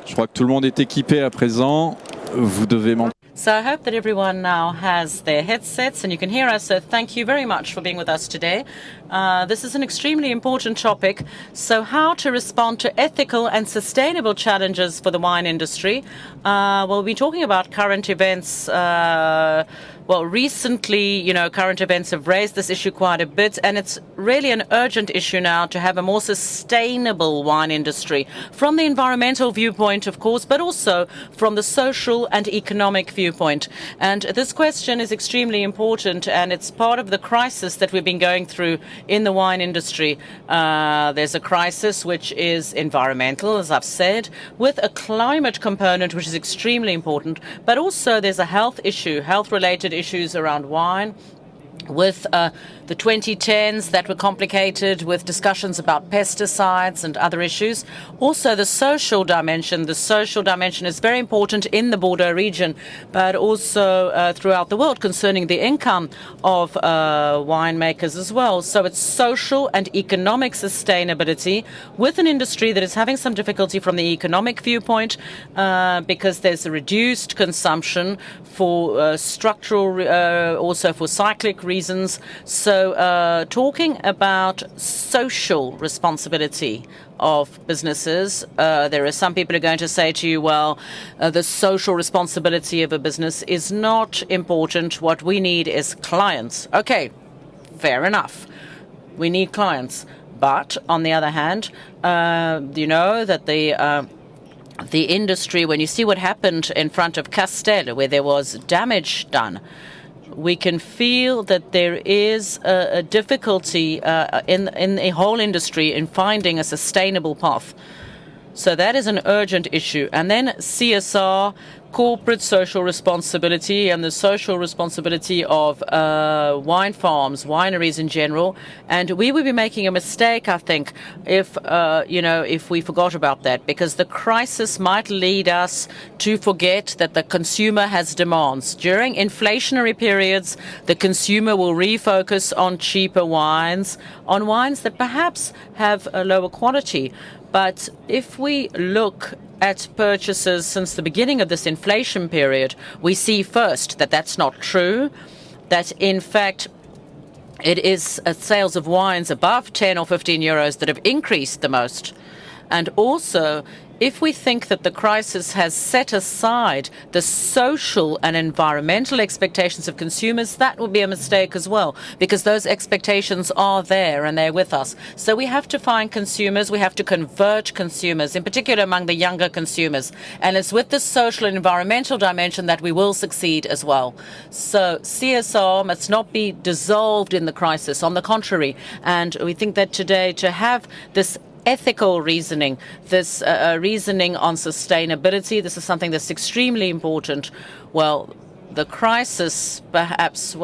Je crois que tout le monde est équipé à présent. Vous devez m'entendre. So I hope that everyone now has their headsets and you can hear us. So thank you very much for being with us today. This is an extremely important topic. So how to respond to ethical and sustainable challenges for the wine industry. We'll be talking about current events. Recently, current events have raised this issue quite a bit, and it's really an urgent issue now to have a more sustainable wine industry from the environmental viewpoint, of course, but also from the social and economic viewpoint. And this question is extremely important, and it's part of the crisis that we've been going through in the wine industry. There's a crisis which is environmental, as I've said, with a climate component, which is extremely important, but also there's a health issue, health-related issues around wine, with the 2010s that were complicated with discussions about pesticides and other issues. Also, the social dimension. The social dimension is very important in the Bordeaux region, but also throughout the world concerning the income of winemakers as well. So it's social and economic sustainability with an industry that is having some difficulty from the economic viewpoint because there's a reduced consumption for structural, also for cyclic reasons. So talking about social responsibility of businesses, there are some people who are going to say to you, well, the social responsibility of a business is not important. What we need is clients. Okay, fair enough. We need clients. But on the other hand, you know that the industry, when you see what happened in front of Castel, where there was damage done, we can feel that there is a difficulty in the whole industry in finding a sustainable path. So that is an urgent issue. And then CSR, corporate social responsibility, and the social responsibility of wine farms, wineries in general. And we would be making a mistake, I think, if we forgot about that, because the crisis might lead us to forget that the consumer has demands. During inflationary periods, the consumer will refocus on cheaper wines, on wines that perhaps have a lower quality. But if we look at purchases since the beginning of this inflation period, we see first that that's not true, that in fact it is sales of wines above 10 or 15 euros that have increased the most. And also, if we think that the crisis has set aside the social and environmental expectations of consumers, that would be a mistake as well, because those expectations are there and they're with us. So we have to find consumers, we have to convert consumers, in particular among the younger consumers. And it's with the social and environmental dimension that we will succeed as well. So CSR must not be dissolved in the crisis, on the contrary. And we think that today to have this ethical reasoning, this reasoning on sustainability, this is something that's extremely important. Well, the crisis, perhaps,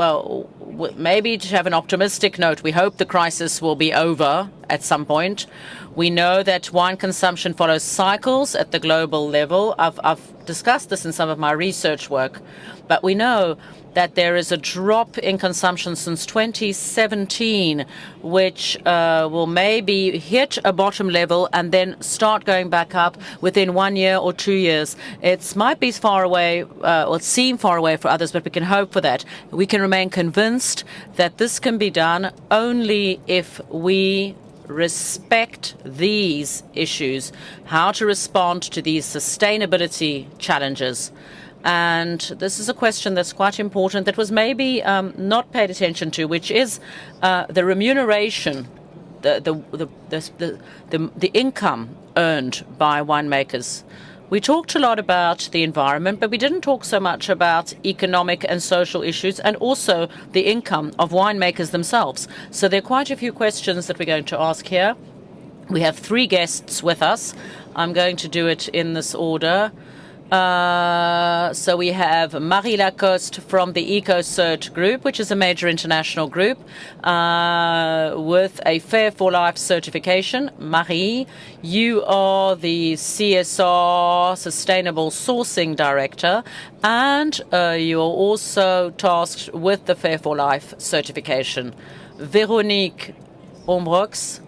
maybe to have an optimistic note, we hope the crisis will be over at some point. We know that wine consumption follows cycles at the global level. I've discussed this in some of my research work, but we know that there is a drop in consumption since 2017, which will maybe hit a bottom level and then start going back up within 1 year or 2 years. It might be far away, or seem far away for others, but we can hope for that. We can remain convinced that this can be done only if we respect these issues, how to respond to these sustainability challenges. And this is a question that's quite important that was maybe not paid attention to, which is the remuneration, the income earned by winemakers. We talked a lot about the environment, but we didn't talk so much about economic and social issues and also the income of winemakers themselves. So there are quite a few questions that we're going to ask here. We have 3 guests with us. I'm going to do it in this order. So we have Marie Lacoste from the EcoCert group, which is a major international group with a Fair for Life certification. Marie, you are the CSR Sustainable Sourcing Director, and you are also tasked with the Fair for Life certification. Véronique Ombrox,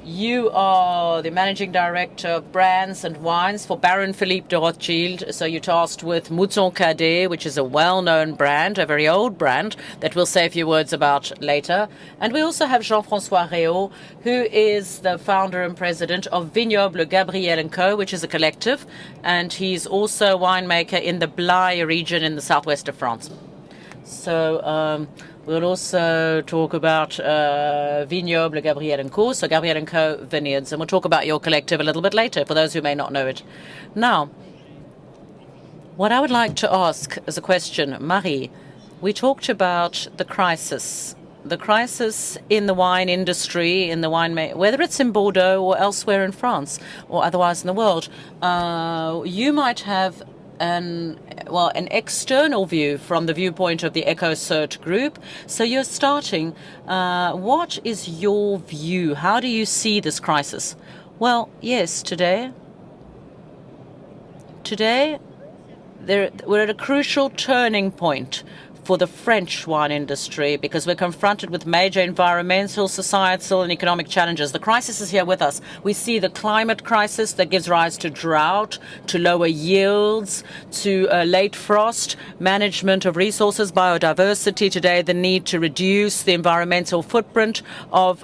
You are the managing director of brands and wines for Baron Philippe de Rothschild. So you're tasked with Mouton Cadet, which is a well-known brand, a very old brand that we'll say a few words about later. And we also have Jean-François Réau, who is the founder and president of Vignoble Gabriel & Co., which is a collective. And he's also a winemaker in the Blaye region in the southwest of France. So we'll also talk about Vignoble Gabriel & Co., so Gabriel & Co. Vineyards, and we'll talk about your collective a little bit later for those who may not know it. Now, what I would like to ask as a question, Marie, we talked about the crisis in the wine industry, in the whether it's in Bordeaux or elsewhere in France or otherwise in the world. You might have an external view from the viewpoint of the EcoCert group. So you're starting. What is your view? How do you see this crisis? Well, yes, today we're at a crucial turning point for the French wine industry because we're confronted with major environmental, societal, and economic challenges. The crisis is here with us. We see the climate crisis that gives rise to drought, to lower yields, to late frost, management of resources, biodiversity. Today, the need to reduce the environmental footprint of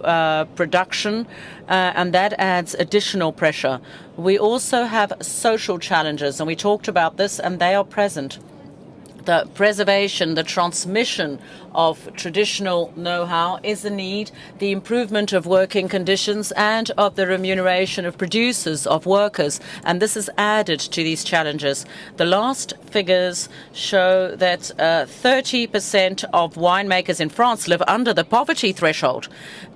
production, and that adds additional pressure. We also have social challenges, and we talked about this, and they are present. The preservation, the transmission of traditional know-how is a need, the improvement of working conditions and of the remuneration of producers, of workers, and this is added to these challenges. The last figures show that 30% of winemakers in France live under the poverty threshold,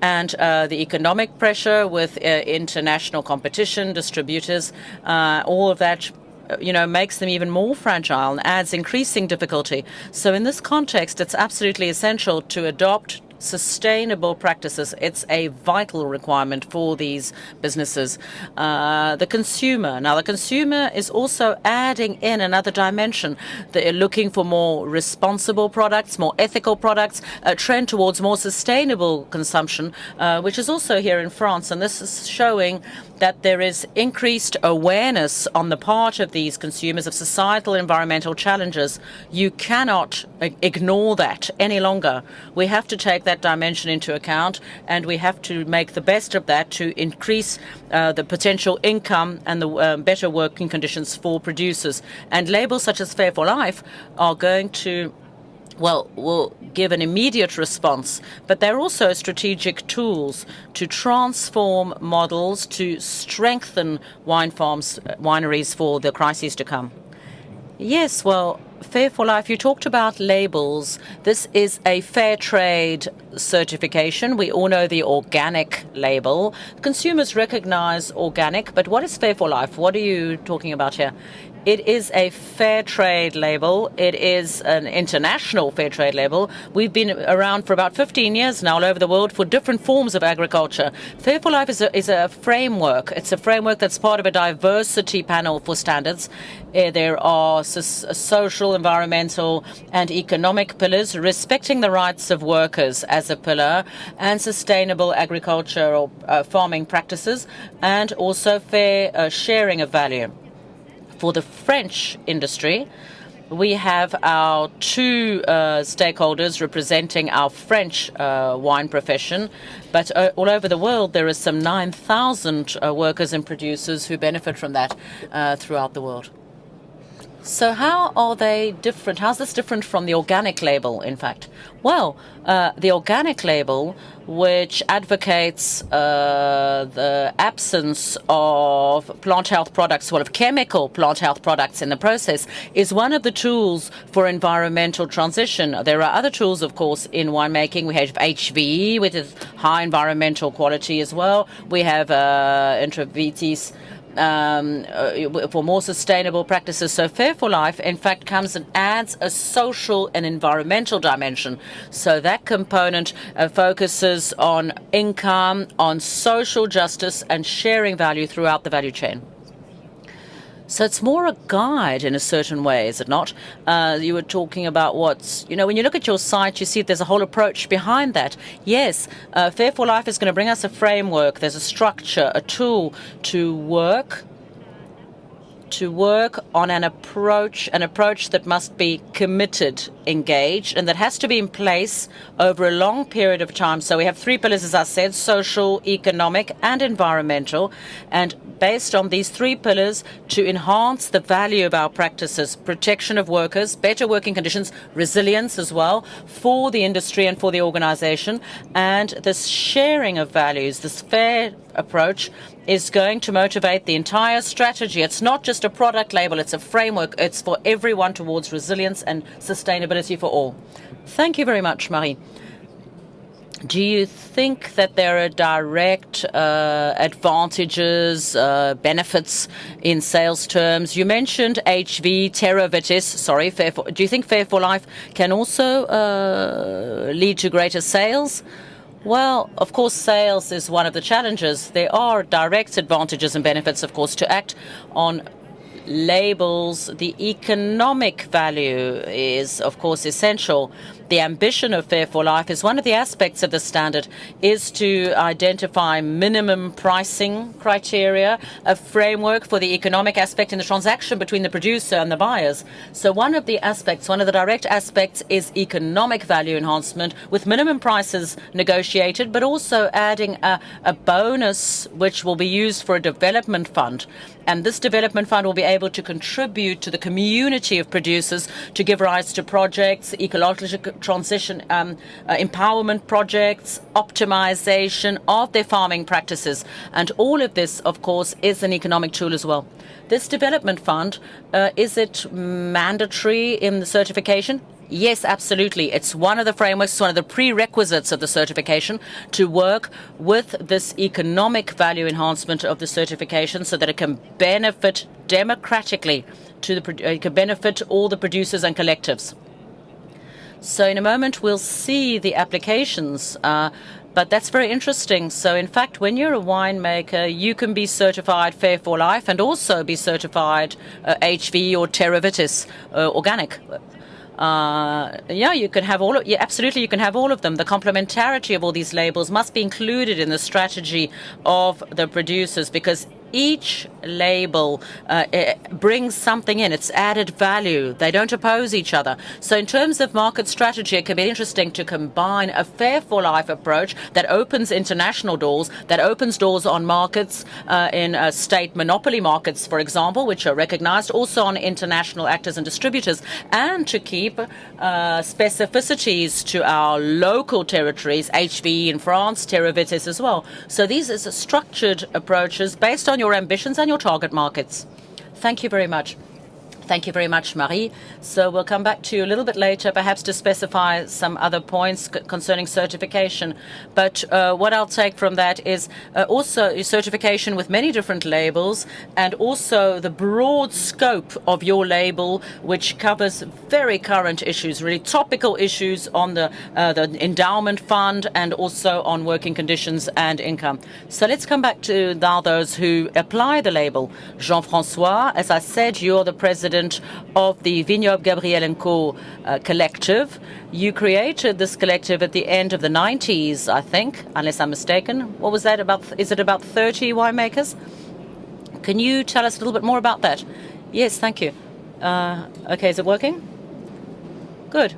and the economic pressure with international competition, distributors, all of that makes them even more fragile and adds increasing difficulty. So in this context, it's absolutely essential to adopt sustainable practices. It's a vital requirement for these businesses. The consumer. Now, the consumer is also adding in another dimension. They're looking for more responsible products, more ethical products, a trend towards more sustainable consumption, which is also here in France. And this is showing that there is increased awareness on the part of these consumers of societal environmental challenges. You cannot ignore that any longer. We have to take that dimension into account, and we have to make the best of that to increase the potential income and the better working conditions for producers. And labels such as Fair for Life are going to will give an immediate response, but they're also strategic tools to transform models to strengthen wineries for the crises to come. Yes, well, Fair for Life, you talked about labels. This is a fair trade certification. We all know the organic label. Consumers recognize organic, but what is Fair for Life? What are you talking about here? It is a fair trade label. It is an international fair trade label. We've been around for about 15 years now all over the world for different forms of agriculture. Fair for Life is a framework. It's a framework that's part of a diversity panel for standards. There are social, environmental, and economic pillars, respecting the rights of workers as a pillar, and sustainable agriculture or farming practices, and also fair sharing of value. For the French industry, we have our two stakeholders representing our French wine profession, but all over the world there are some 9,000 workers and producers who benefit from that throughout the world. So how are they different? How's this different from the organic label, in fact? Well, the organic label, which advocates the absence of plant health products, of chemical plant health products in the process, is one of the tools for environmental transition. There are other tools, of course, in winemaking. We have HVE, which is high environmental quality as well. We have Intravitis, for more sustainable practices. So Fair for Life, in fact, comes and adds a social and environmental dimension. So that component focuses on income, on social justice, and sharing value throughout the value chain. So it's more a guide in a certain way, is it not? You were talking about what's, when you look at your site, you see there's a whole approach behind that. Yes, Fair for Life is going to bring us a framework. There's a structure, a tool to work on an approach that must be committed, engaged, and that has to be in place over a long period of time. So we have 3 pillars, as I said: social, economic, and environmental. And based on these 3 pillars, to enhance the value of our practices, protection of workers, better working conditions, resilience as well for the industry and for the organization, and this sharing of values, this fair approach is going to motivate the entire strategy. It's not just a product label, it's a framework. It's for everyone towards resilience and sustainability for all. Thank you very much, Marie. Do you think that there are direct advantages, benefits in sales terms? You mentioned HV, Terra Vitis, do you think Fair for Life can also lead to greater sales? Well, of course, sales is one of the challenges. There are direct advantages and benefits, of course, to act on labels. The economic value is, of course, essential. The ambition of Fair for Life is one of the aspects of the standard is to identify minimum pricing criteria, a framework for the economic aspect in the transaction between the producer and the buyers. So one of the direct aspects is economic value enhancement with minimum prices negotiated, but also adding a bonus which will be used for a development fund. And this development fund will be able to contribute to the community of producers to give rise to projects, ecological transition, empowerment projects, optimization of their farming practices. And all of this, of course, is an economic tool as well. This development fund, is it mandatory in the certification? Yes, absolutely. It's one of the frameworks, one of the prerequisites of the certification to work with this economic value enhancement of the certification so that it can benefit democratically it can benefit all the producers and collectives. So in a moment, we'll see the applications, but that's very interesting. So in fact, when you're a winemaker, you can be certified Fair for Life and also be certified HV or Terra Vitis, organic. You can have absolutely, you can have all of them. The complementarity of all these labels must be included in the strategy of the producers because each label brings something in. It's added value. They don't oppose each other. So in terms of market strategy, it can be interesting to combine a Fair for Life approach that opens international doors, that opens doors on markets in state monopoly markets, for example, which are recognized, also on international actors and distributors, and to keep specificities to our local territories, HV in France, Terra Vitis as well. So these are structured approaches based on your ambitions and your target markets. Thank you very much. Thank you very much, Marie. So we'll come back to you a little bit later, perhaps to specify some other points concerning certification. But what I'll take from that is also certification with many different labels and also the broad scope of your label, which covers very current issues, really topical issues on the endowment fund and also on working conditions and income. So let's come back to now those who apply the label. Jean-François, as I said, you're the president of the Vignoble Gabriel & Co. collective. You created this collective at the end of the 90s, I think, unless I'm mistaken. What was that about? Is it about 30 winemakers? Can you tell us a little bit more about that? Yes, thank you. Okay, is it working? Good.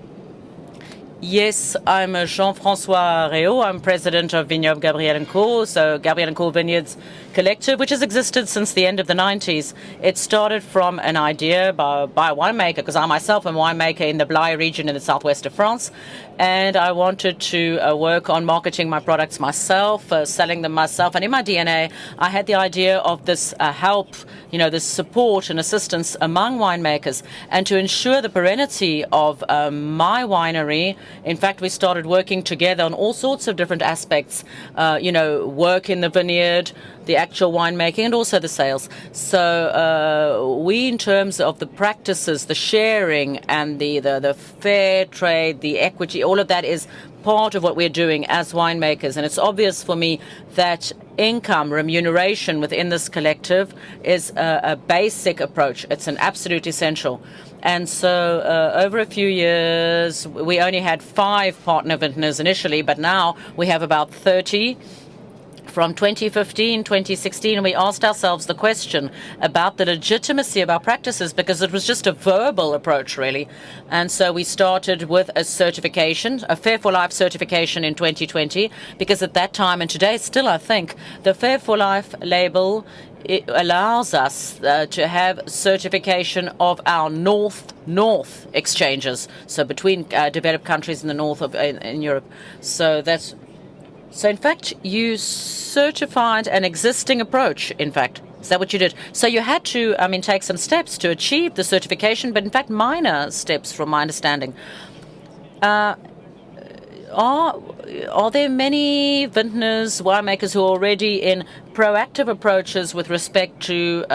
Yes, I'm Jean-François Réau. I'm president of Vignoble Gabriel & Co., so Gabriel & Co. Vineyards Collective, which has existed since the end of the 90s. It started from an idea by a winemaker, because I myself am a winemaker in the Blaye region in the southwest of France, and I wanted to work on marketing my products myself, selling them myself. And in my DNA, I had the idea of this help, this support and assistance among winemakers, and to ensure the perennity of my winery. In fact, we started working together on all sorts of different aspects, work in the vineyard, the actual winemaking, and also the sales. So we, in terms of the practices, the sharing, and the fair trade, the equity, all of that is part of what we're doing as winemakers. And it's obvious for me that income, remuneration within this collective is a basic approach. It's an absolute essential. And so over a few years, we only had 5 partner vintners initially, but now we have about 30. From 2015, 2016, we asked ourselves the question about the legitimacy of our practices because it was just a verbal approach, really. And so we started with a certification, a Fair for Life certification in 2020, because at that time and today still, I think, the Fair for Life label it allows us to have certification of our north exchanges, so between developed countries in the north of in Europe. So in fact, you certified an existing approach, in fact. Is that what you did? So you had to, take some steps to achieve the certification, but in fact, minor steps from my understanding. Are there many vintners, winemakers who are already in proactive approaches with respect to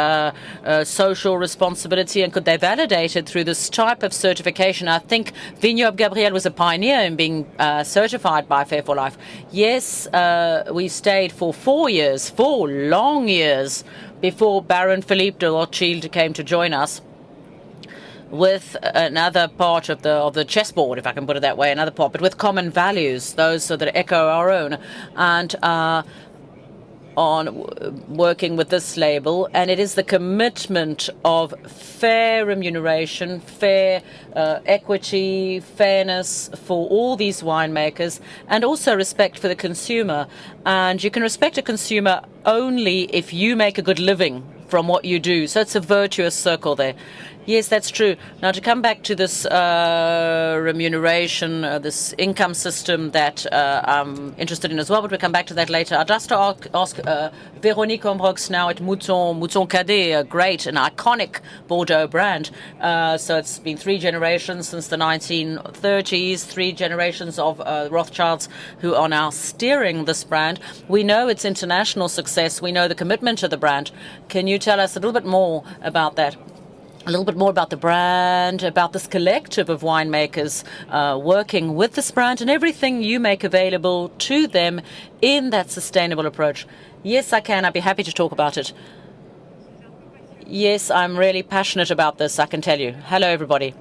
social responsibility, and could they validate it through this type of certification? I think Vignoble Gabriel was a pioneer in being certified by Fair for Life. Yes, we stayed for 4 years, 4 long years, before Baron Philippe de Rothschild came to join us with another part of the chessboard, if I can put it that way, another part, but with common values, those that echo our own, and on working with this label. And it is the commitment of fair remuneration, fair equity, fairness for all these winemakers, and also respect for the consumer. And you can respect a consumer only if you make a good living from what you do. So it's a virtuous circle there. Yes, that's true. Now, to come back to this remuneration, this income system that I'm interested in as well, but we'll come back to that later. I'd just ask Véronique Ombrox now at Mouton Cadet, a great and iconic Bordeaux brand. So it's been 3 generations since the 1930s, 3 generations of Rothschilds who are now steering this brand. We know its international success. We know the commitment to the brand. Can you tell us a little bit more about that? A little bit more about the brand, about this collective of winemakers working with this brand and everything you make available to them in that sustainable approach. Yes, I can. I'd be happy to talk about it. Yes, I'm really passionate about this, I can tell you. Hello, everybody.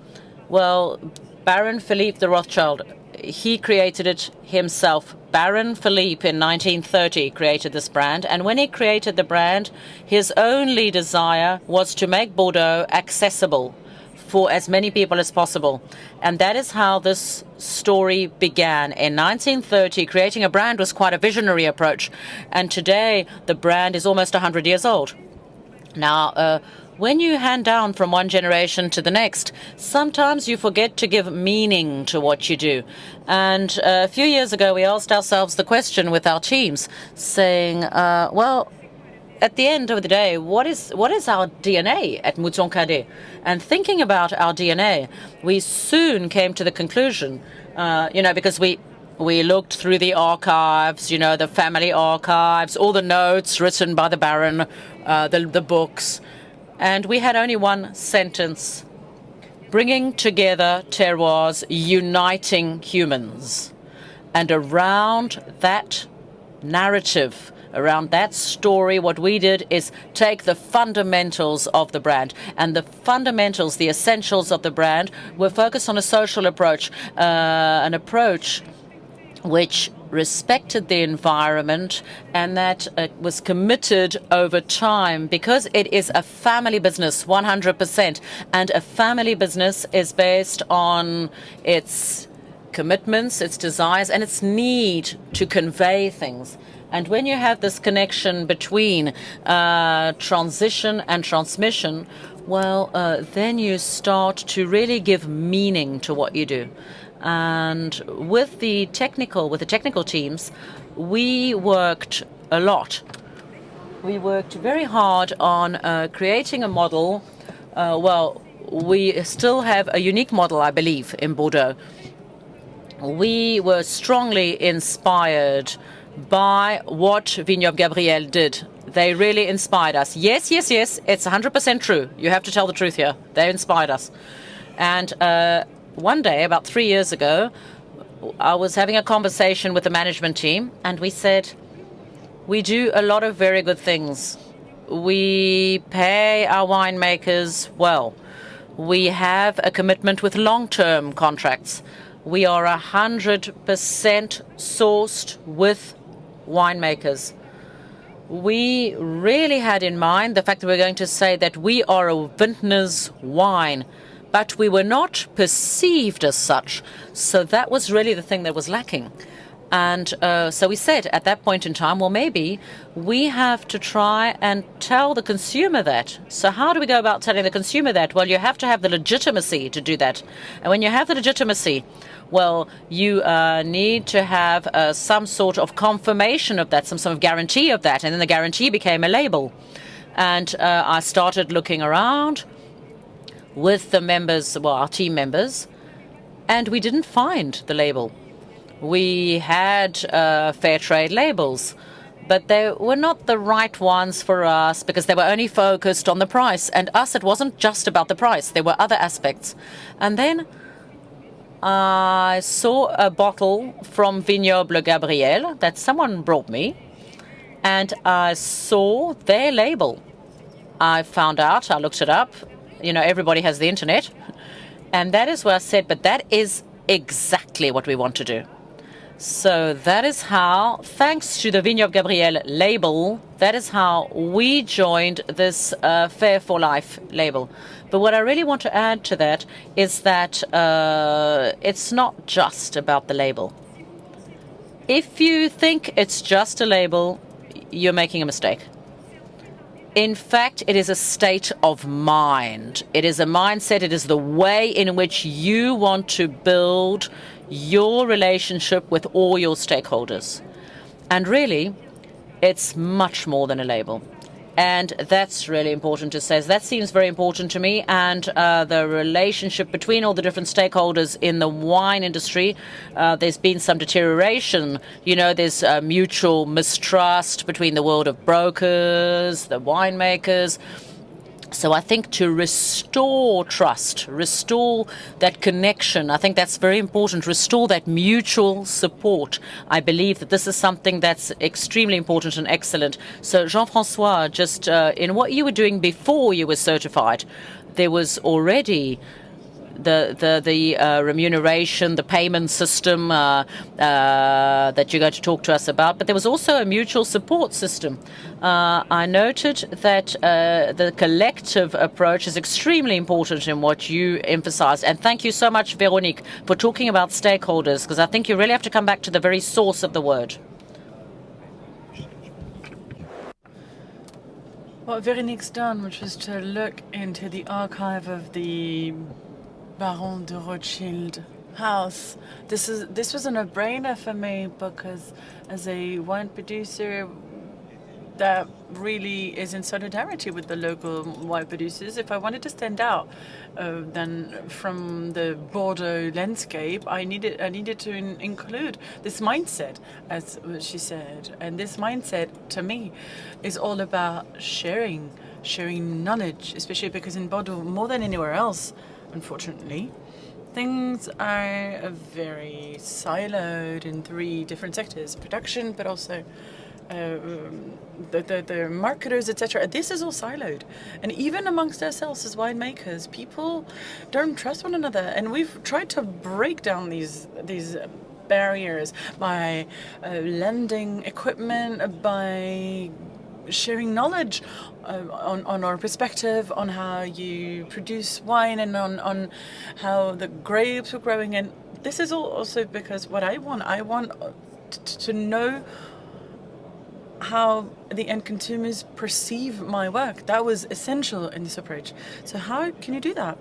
Well, Baron Philippe de Rothschild, he created it himself. Baron Philippe in 1930 created this brand, and when he created the brand, his only desire was to make Bordeaux accessible for as many people as possible. And that is how this story began. In 1930, creating a brand was quite a visionary approach, and today the brand is almost 100 years old. Now, when you hand down from one generation to the next, sometimes you forget to give meaning to what you do. And a few years ago, we asked ourselves the question with our teams, saying, well, at the end of the day, what is our DNA at Mouton Cadet? And thinking about our DNA, we soon came to the conclusion, because we looked through the archives, the family archives, all the notes written by the Baron, the books. And we had only one sentence: bringing together terroirs, uniting humans. And around that narrative, around that story, what we did is take the fundamentals of the brand. And the fundamentals, the essentials of the brand, were focused on a social approach, an approach which respected the environment and that was committed over time, because it is a family business 100%, and a family business is based on its commitments, its desires, and its need to convey things. And when you have this connection between transition and transmission, well, then you start to really give meaning to what you do. And with the technical teams, we worked a lot. We worked very hard on creating a model. We still have a unique model, I believe, in Bordeaux. We were strongly inspired by what Vignoble Gabriel did. They really inspired us. Yes, it's 100% true. You have to tell the truth here. They inspired us. And one day, about 3 years ago, I was having a conversation with the management team, and we said, we do a lot of very good things. We pay our winemakers well. We have a commitment with long-term contracts. We are 100% sourced with winemakers. We really had in mind the fact that we're going to say that we are a vintner's wine, but we were not perceived as such. So that was really the thing that was lacking. And so we said at that point in time, well, maybe we have to try and tell the consumer that. So how do we go about telling the consumer that? Well, you have to have the legitimacy to do that. And when you have the legitimacy, well, you need to have some sort of confirmation of that, some sort of guarantee of that. And then the guarantee became a label. And I started looking around with the members, well, our team members, and we didn't find the label. We had fair trade labels, but they were not the right ones for us because they were only focused on the price. And us, it wasn't just about the price. There were other aspects. And then I saw a bottle from Vignoble Gabriel that someone brought me, and I saw their label. I found out, I looked it up. You know, everybody has the internet. And that is where I said, but that is exactly what we want to do. So that is how, thanks to the Vignoble Gabriel label, that is how we joined this Fair for Life label. But what I really want to add to that is that it's not just about the label. If you think it's just a label, you're making a mistake. In fact, it is a state of mind. It is a mindset. It is the way in which you want to build your relationship with all your stakeholders. And really, it's much more than a label. And that's really important to say. That seems very important to me. And the relationship between all the different stakeholders in the wine industry, there's been some deterioration. You know, there's mutual mistrust between the world of brokers, the winemakers. So I think to restore trust, restore that connection, I think that's very important, restore that mutual support. I believe that this is something that's extremely important and excellent. So Jean-François, just in what you were doing before you were certified, there was already the remuneration, the payment system that you're going to talk to us about, but there was also a mutual support system. I noted that the collective approach is extremely important in what you emphasized. And thank you so much, Véronique, for talking about stakeholders, because I think you really have to come back to the very source of the word. What Véronique's done, which was to look into the archive of the Baron de Rothschild house. This was a no-brainer for me because as a wine producer that really is in solidarity with the local wine producers, if I wanted to stand out then from the Bordeaux landscape, I needed to include this mindset, as she said. And this mindset, to me, is all about sharing knowledge, especially because in Bordeaux, more than anywhere else, unfortunately, things are very siloed in 3 different sectors: production, but also the marketers, etc. This is all siloed, and even amongst ourselves as winemakers, people don't trust one another. And we've tried to break down these barriers by lending equipment, by sharing knowledge on our perspective on how you produce wine and on how the grapes are growing. And this is also because what I want to know how the end consumers perceive my work. That was essential in this approach. So how can you do that?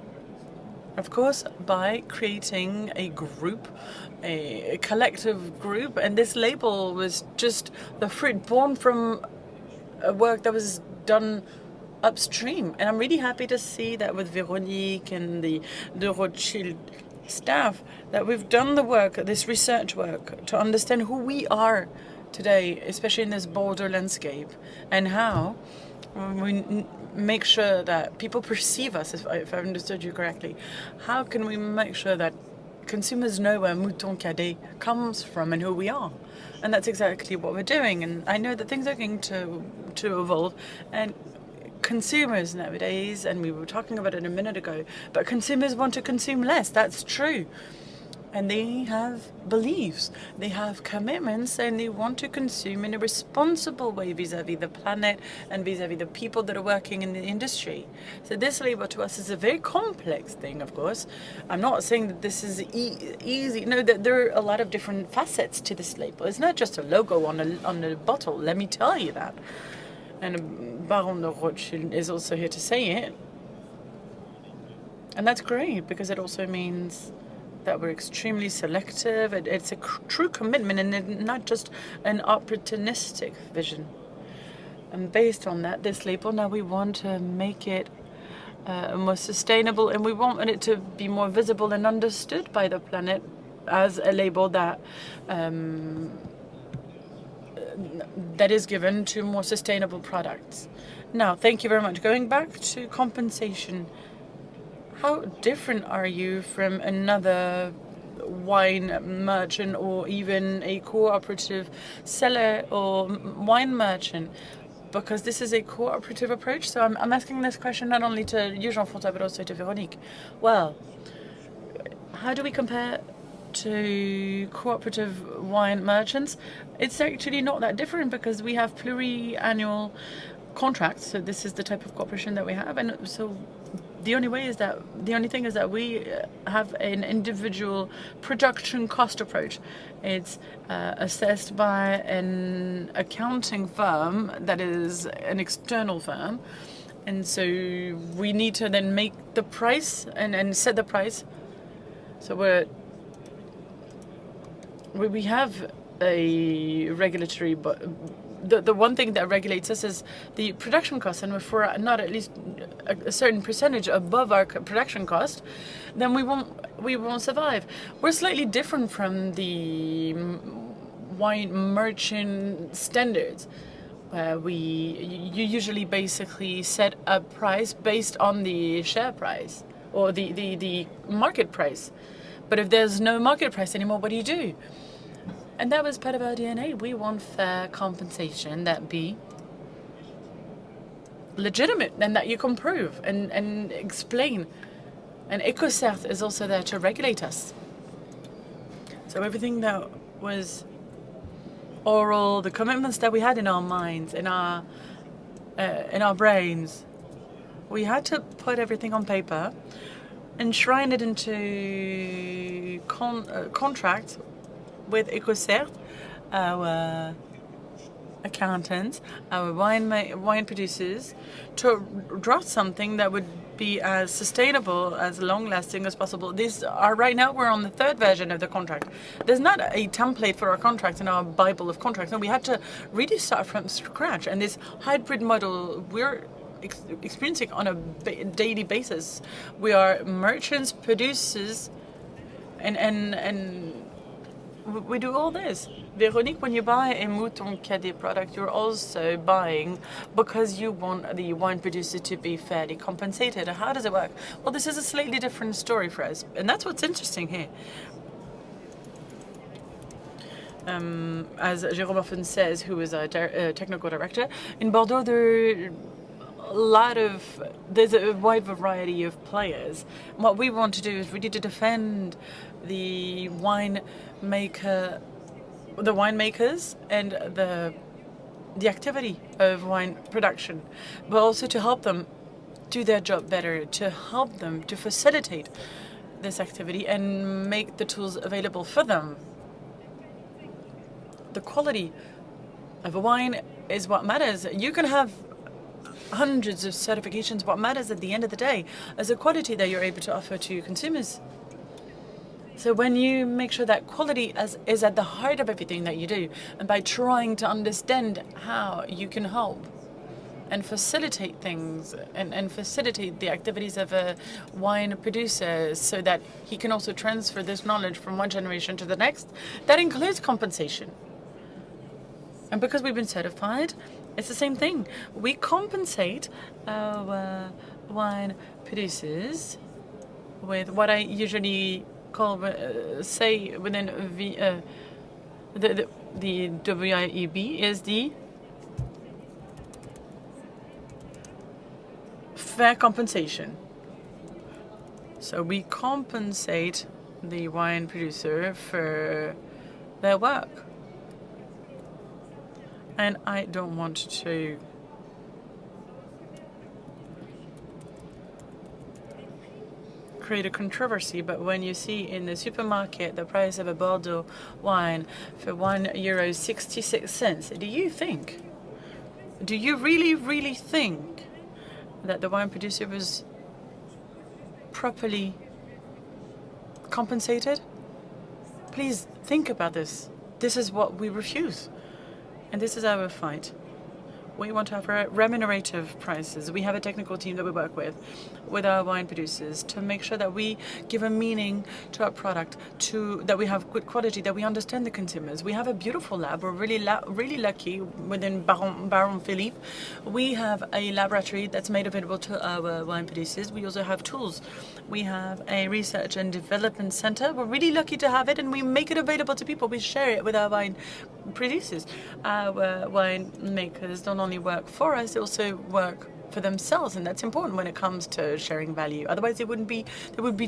Of course, by creating a group, a collective group. And this label was just the fruit born from a work that was done upstream. And I'm really happy to see that with Véronique and the Rothschild staff, that we've done the work, this research work, to understand who we are today, especially in this Bordeaux landscape, and how we make sure that people perceive us, if I've understood you correctly. How can we make sure that consumers know where Mouton Cadet comes from and who we are. And that's exactly what we're doing. And I know that things are going to evolve. And consumers nowadays, and we were talking about it a minute ago, but consumers want to consume less. That's true. And they have beliefs, they have commitments, and they want to consume in a responsible way vis-à-vis the planet and vis-à-vis the people that are working in the industry. So this label to us is a very complex thing, of course. I'm not saying that this is easy. No, that there are a lot of different facets to this label. It's not just a logo on a bottle, let me tell you that. And Baron de Rothschild is also here to say it. And that's great, because it also means that we're extremely selective. It's a true commitment and not just an opportunistic vision. And based on that, this label, now we want to make it more sustainable, and we want it to be more visible and understood by the planet as a label that that is given to more sustainable products. Now, thank you very much. Going back to compensation, how different are you from another wine merchant or even a cooperative seller or wine merchant? Because this is a cooperative approach. So I'm asking this question not only to you, Jean-François, but also to Véronique. Well, how do we compare to cooperative wine merchants? It's actually not that different, because we have pluri-annual contracts. So this is the type of cooperation that we have. And so the only thing is that we have an individual production cost approach. It's assessed by an accounting firm that is an external firm, and so we need to then make the price and set the price. So we have a regulatory, but the one thing that regulates us is the production cost, and if we're not at least a certain percentage above our production cost, then we won't survive. We're slightly different from the wine merchant standards, where you usually basically set a price based on the share price or the market price. But if there's no market price anymore, what do? And that was part of our DNA. We want fair compensation that be legitimate and that you can prove and explain. And EcoCert is also there to regulate us. So everything that was oral, the commitments that we had in our minds, in our brains, we had to put everything on paper, enshrine it into contracts with EcoCert, our accountants, our wine producers, to draft something that would be as sustainable, as long-lasting as possible. These are right now, we're on the third version of the contract. There's not a template for our contract in our Bible of contracts. No, we had to really start from scratch. And this hybrid model we're experiencing on a daily basis. We are merchants, producers, and we do all this. Véronique, when you buy a Mouton Cadet product, you're also buying because you want the wine producer to be fairly compensated. How does it work? Well, this is a slightly different story for us, and that's what's interesting here. As Jérôme often says, who is a technical director, in Bordeaux there's a wide variety of players. What we want to do is really to defend the winemakers and the activity of wine production, but also to help them do their job better, to help them to facilitate this activity and make the tools available for them. The quality of a wine is what matters. You can have hundreds of certifications. What matters at the end of the day is the quality that you're able to offer to consumers. So when you make sure that quality is at the heart of everything that you do, and by trying to understand how you can help and facilitate things and facilitate the activities of a wine producer so that he can also transfer this knowledge from one generation to the next, that includes compensation. And because we've been certified, it's the same thing. We compensate our wine producers with what I usually say within the WIEB is the fair compensation. So we compensate the wine producer for their work. And I don't want to create a controversy, but when you see in the supermarket the price of a Bordeaux wine for €1.66, do you really think that the wine producer was properly compensated? Please think about this. This is what we refuse. And this is our fight. We want to have remunerative prices. We have a technical team that we work with our wine producers, to make sure that we give a meaning to our product, that we have good quality, that we understand the consumers. We have a beautiful lab. We're really lucky within Baron Philippe. We have a laboratory that's made available to our wine producers. We also have tools. We have a research and development center. We're really lucky to have it, and we make it available to people. We share it with our wine producers. Our wine makers don't only work for us, they also work for themselves, and that's important when it comes to sharing value. Otherwise, they would be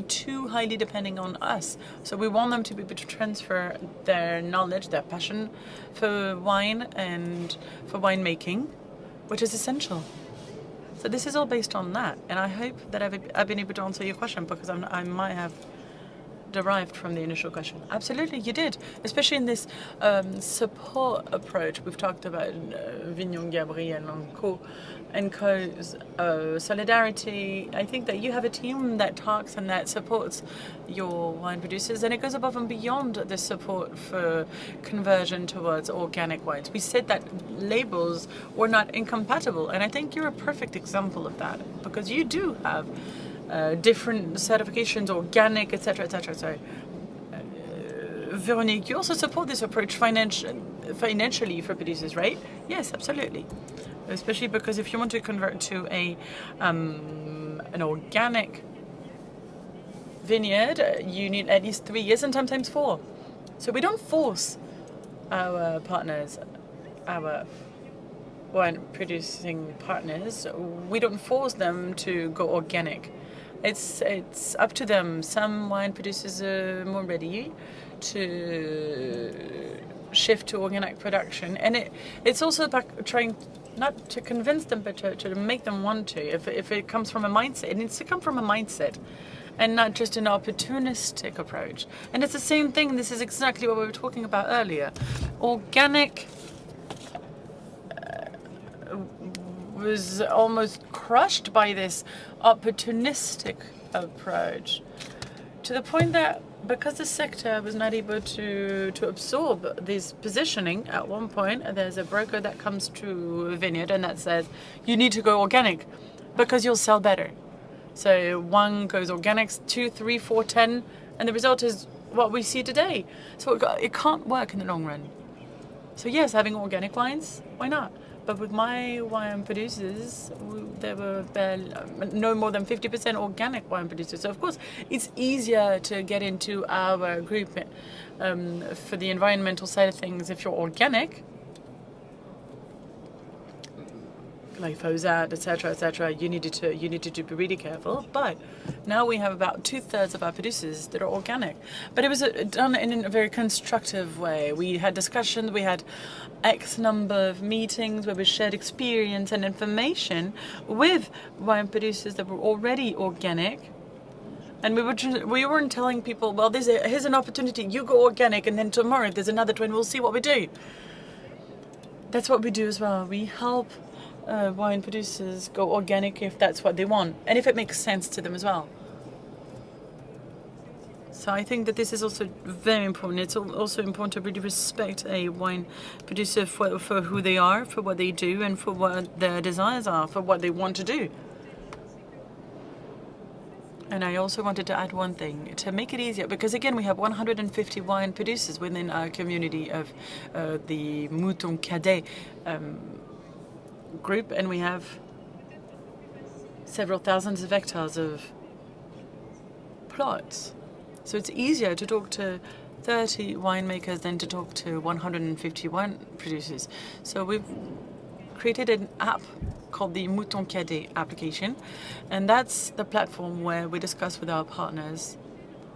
too highly depending on us. So we want them to be able to transfer their knowledge, their passion for wine and for winemaking, which is essential. So this is all based on that, and I hope that I've been able to answer your question, because I might have derived from the initial question. Absolutely, you did, especially in this support approach. We've talked about Vignon Gabriel and Co.'s solidarity. I think that you have a team that talks and that supports your wine producers, and it goes above and beyond the support for conversion towards organic wines. We said that labels were not incompatible, and I think you're a perfect example of that, because you do have different certifications, organic, etc., etc. So, Véronique, you also support this approach financially for producers, right? Yes, absolutely. Especially because if you want to convert to an organic vineyard, you need at least 3 years and sometimes 4. So we don't force our partners, our wine producing partners, we don't force them to go organic. It's up to them. Some wine producers are more ready to shift to organic production, and it's also about trying not to convince them, but to make them want to. If it comes from a mindset, it needs to come from a mindset, and not just an opportunistic approach. And it's the same thing. This is exactly what we were talking about earlier. Organic was almost crushed by this opportunistic approach, to the point that because the sector was not able to absorb this positioning, at one point there's a broker that comes to a vineyard and that says, you need to go organic because you'll sell better. So 1 goes organic, 2, 3, 4, 10, and the result is what we see today. So it can't work in the long run. So yes, having organic wines, why not? But with my wine producers, there were no more than 50% organic wine producers. So of course, it's easier to get into our group for the environmental side of things if you're organic, glyphosate, etc. You needed to be really careful. But now we have about 2/3 of our producers that are organic. But it was done in a very constructive way. We had discussions. We had X number of meetings where we shared experience and information with wine producers that were already organic. And we weren't telling people, well, here's an opportunity. You go organic, and then tomorrow if there's another trend, we'll see what we do. That's what we do as well. We help wine producers go organic if that's what they want, and if it makes sense to them as well. So I think that this is also very important. It's also important to really respect a wine producer for who they are, for what they do, and for what their desires are, for what they want to do. And I also wanted to add one thing to make it easier, because again, we have 150 wine producers within our community of the Mouton Cadet group, and we have several thousands of hectares of plots. So it's easier to talk to 30 winemakers than to talk to 150 wine producers. So we've created an app called the Mouton Cadet application, and that's the platform where we discuss with our partners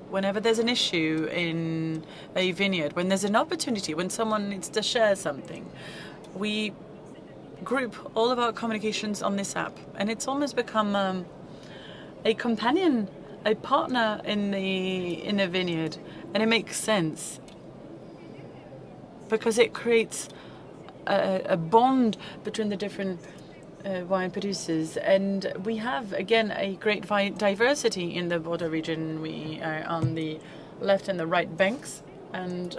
whenever there's an issue in a vineyard, when there's an opportunity, when someone needs to share something. We group all of our communications on this app, and it's almost become a companion, a partner in the vineyard, and it makes sense because it creates a bond between the different wine producers, and we have again a great diversity in the Bordeaux region. We are on the left and the right banks, and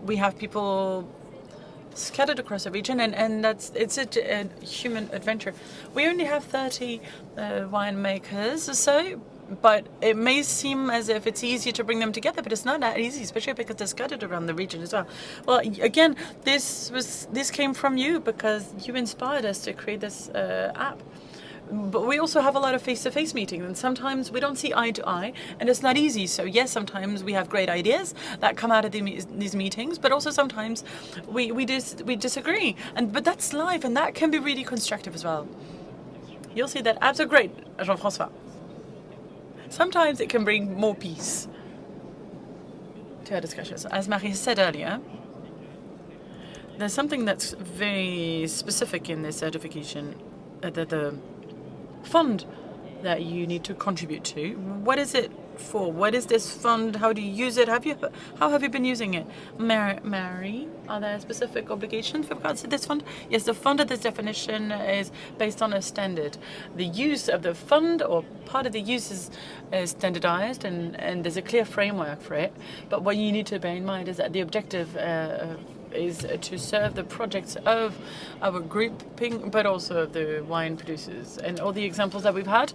we have people scattered across the region, and it's a human adventure. We only have 30 winemakers or so, but it may seem as if it's easy to bring them together, but it's not that easy, especially because they're scattered around the region as well. Well, again, this came from you because you inspired us to create this app. But we also have a lot of face-to-face meetings, and sometimes we don't see eye to eye, and it's not easy. So yes, sometimes we have great ideas that come out of these meetings, but also sometimes we disagree. But that's life, and that can be really constructive as well. You'll see that apps are great, Jean-François. Sometimes it can bring more peace to our discussions. As Marie said earlier, there's something that's very specific in this certification, the fund that you need to contribute to. What is it for? What is this fund? How do you use it? How have you been using it? Mary, are there specific obligations with regards to this fund? Yes, the fund of this definition is based on a standard. The use of the fund or part of the use is standardized, and there's a clear framework for it. But what you need to bear in mind is that the objective is to serve the projects of our grouping, but also of the wine producers. And all the examples that we've had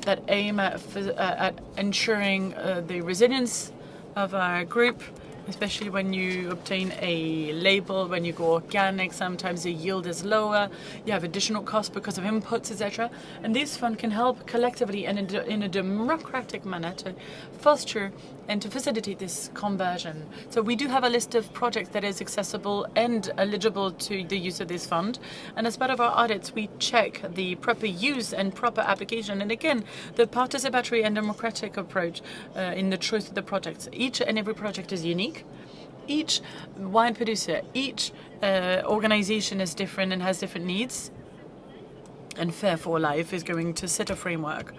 that aim at ensuring the resilience of our group, especially when you obtain a label, when you go organic, sometimes the yield is lower, you have additional costs because of inputs, etc. And this fund can help collectively and in a democratic manner to foster and to facilitate this conversion. So we do have a list of projects that is accessible and eligible to the use of this fund. And as part of our audits, we check the proper use and proper application. And again, the participatory and democratic approach in the choice of the projects. Each and every project is unique. Each wine producer, each organization is different and has different needs. And Fair for Life is going to set a framework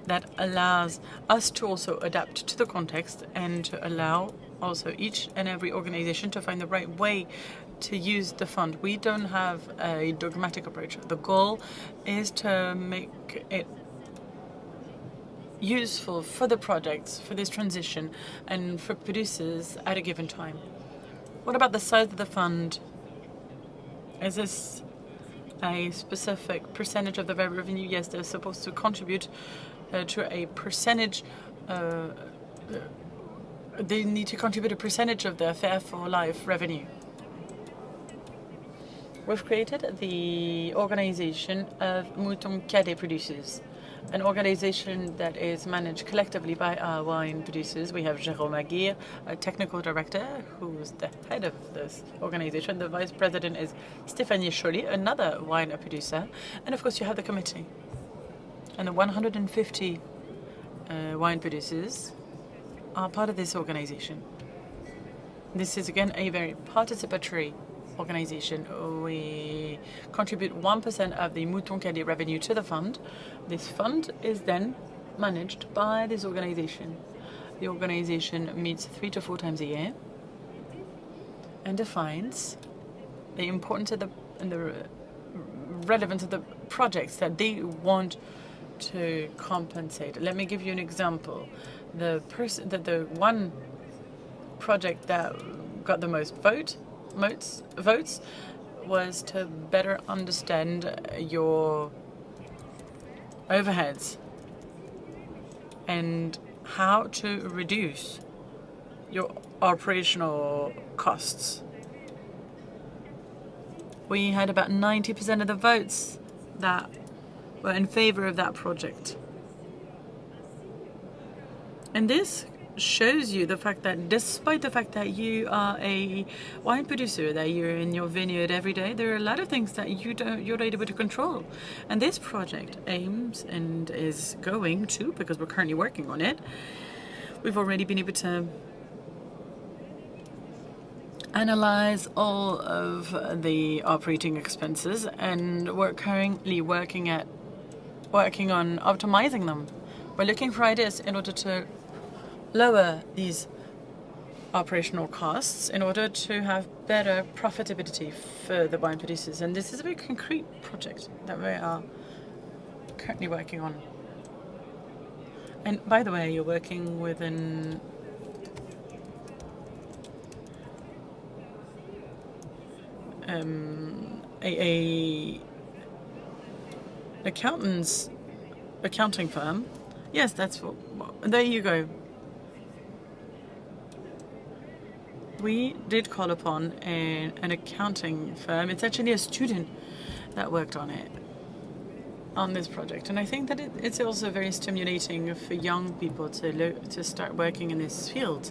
that allows us to also adapt to the context and to allow also each and every organization to find the right way to use the fund. We don't have a dogmatic approach. The goal is to make it useful for the projects, for this transition, and for producers at a given time. What about the size of the fund? Is this a specific percentage of the revenue? Yes, they're supposed to contribute to a percentage. They need to contribute a percentage of the Fair for Life revenue. We've created the organization of Mouton Cadet producers, an organization that is managed collectively by our wine producers. We have Jérôme Aguirre, a technical director, who's the head of this organization. The vice president is Stéphanie Choly, another wine producer. And of course, you have the committee. And the 150 wine producers are part of this organization. This is, again, a very participatory organization. We contribute 1% of the Mouton Cadet revenue to the fund. This fund is then managed by this organization. The organization meets 3 to 4 times a year and defines the importance of and the relevance of the projects that they want to compensate. Let me give you an example. The one project that got the most votes was to better understand your overheads and how to reduce your operational costs. We had about 90% of the votes that were in favor of that project. And this shows you the fact that despite the fact that you are a wine producer, that you're in your vineyard every day, there are a lot of things that you're not able to control. And this project aims and is going to, because we're currently working on it, we've already been able to analyze all of the operating expenses, and we're currently working on optimizing them. We're looking for ideas in order to lower these operational costs in order to have better profitability for the wine producers. And this is a very concrete project that we are currently working on. And by the way, you're working with an accounting firm. Yes, that's what. There you go. We did call upon an accounting firm. It's actually a student that worked on it, on this project, and I think that it's also very stimulating for young people to start working in this field.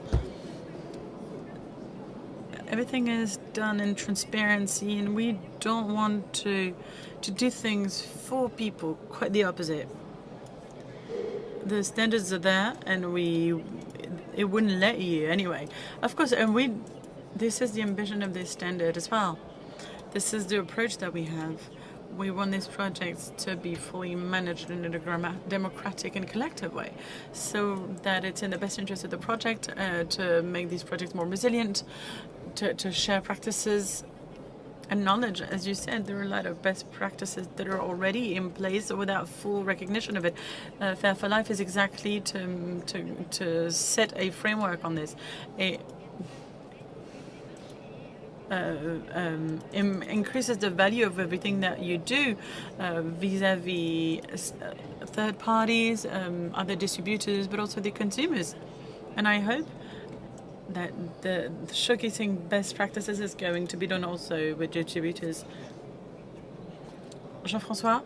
Everything is done in transparency, and we don't want to do things for people. Quite the opposite. The standards are there, and it wouldn't let you anyway. Of course, and this is the ambition of this standard as well. This is the approach that we have. We want these projects to be fully managed in a democratic and collective way, so that it's in the best interest of the project to make these projects more resilient, to share practices and knowledge. As you said, there are a lot of best practices that are already in place without full recognition of it. Fair for Life is exactly to set a framework on this. It increases the value of everything that you do vis-a-vis third parties, other distributors, but also the consumers. And I hope that the showcasing best practices is going to be done also with distributors. Jean-François,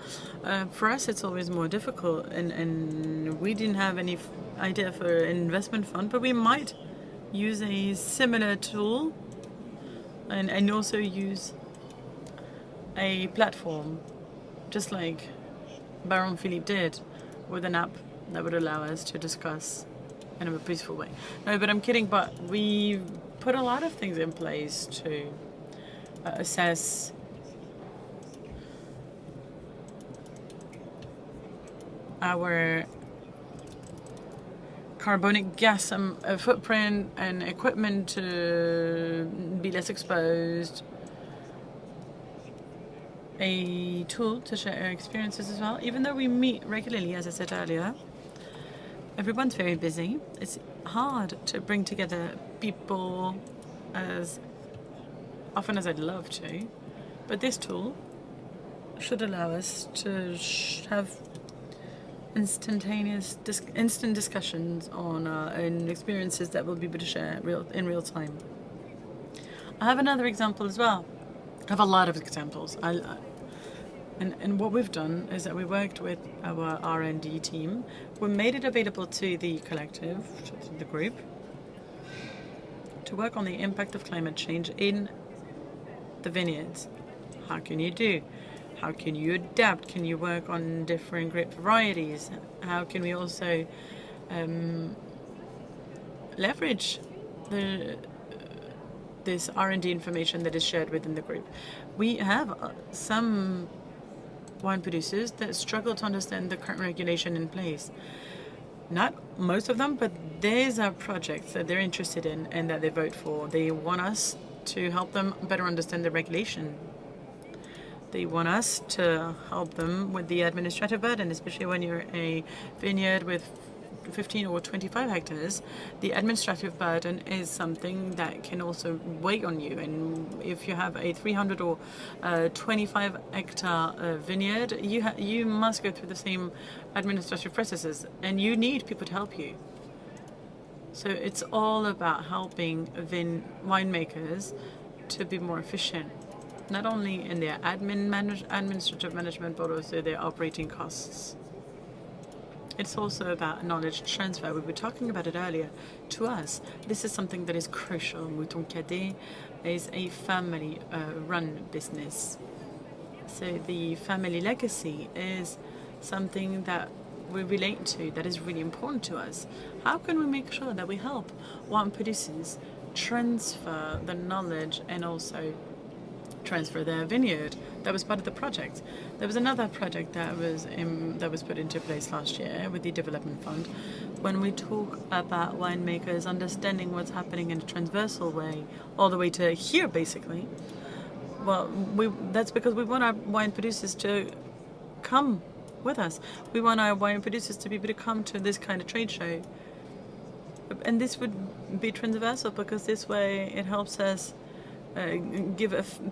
for us it's always more difficult, and we didn't have any idea for an investment fund, but we might use a similar tool and also use a platform, just like Baron Philippe did, with an app that would allow us to discuss in a peaceful way. No, but I'm kidding, but we put a lot of things in place to assess our carbonic gas footprint and equipment to be less exposed. A tool to share our experiences as well. Even though we meet regularly, as I said earlier, everyone's very busy. It's hard to bring together people as often as I'd love to, but this tool should allow us to have instant discussions on and experiences that we'll be able to share in real time. I have another example as well. I have a lot of examples. And what we've done is that we worked with our R&D team. We made it available to the collective, to the group, to work on the impact of climate change in the vineyards. How can you do? How can you adapt? Can you work on different grape varieties? How can we also leverage this R&D information that is shared within the group? We have some wine producers that struggle to understand the current regulation in place. Not most of them, but these are projects that they're interested in and that they vote for. They want us to help them better understand the regulation. They want us to help them with the administrative burden, especially when you're a vineyard with 15 or 25 hectares. The administrative burden is something that can also weigh on you. And if you have a 300 or 25 hectare vineyard, you must go through the same administrative processes, and you need people to help you. So it's all about helping winemakers to be more efficient, not only in their administrative management, but also their operating costs. It's also about knowledge transfer. We were talking about it earlier. To us, this is something that is crucial. Mouton Cadet is a family-run business. So the family legacy is something that we relate to, that is really important to us. How can we make sure that we help wine producers transfer the knowledge and also transfer their vineyard? That was part of the project. There was another project that was put into place last year with the development fund. When we talk about winemakers understanding what's happening in a transversal way, all the way to here, basically. Well, that's because we want our wine producers to come with us. We want our wine producers to be able to come to this kind of trade show. And this would be transversal because this way it helps us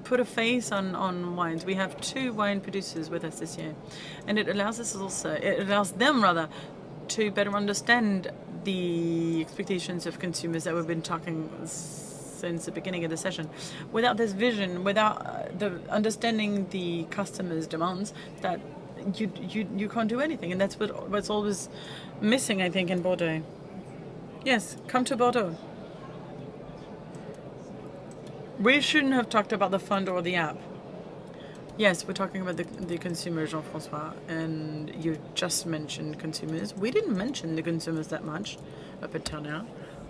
put a face on wines. We have 2 wine producers with us this year, and it allows them to better understand the expectations of consumers that we've been talking since the beginning of the session. Without this vision, without the understanding the customers' demands, that you can't do anything, and that's what's always missing, I think, in Bordeaux. Yes, come to Bordeaux. We shouldn't have talked about the fund or the app. Yes, we're talking about the consumer, Jean-François, and you just mentioned consumers. We didn't mention the consumers that much up until now.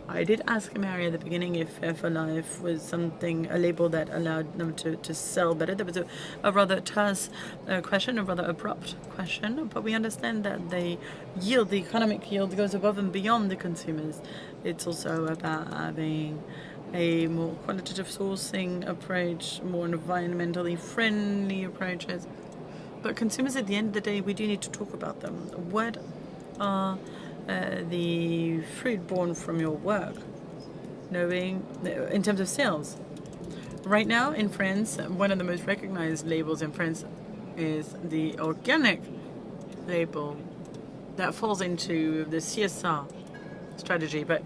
I did ask Mary at the beginning if For Life was a label that allowed them to sell better. There was a rather terse question, a rather abrupt question, but we understand that the economic yield goes above and beyond the consumers. It's also about having a more qualitative sourcing approach, more environmentally friendly approaches. But consumers, at the end of the day, we do need to talk about them. What are the fruit born from your work, knowing in terms of sales? Right now in France, one of the most recognized labels in France is the organic label that falls into the CSR strategy. But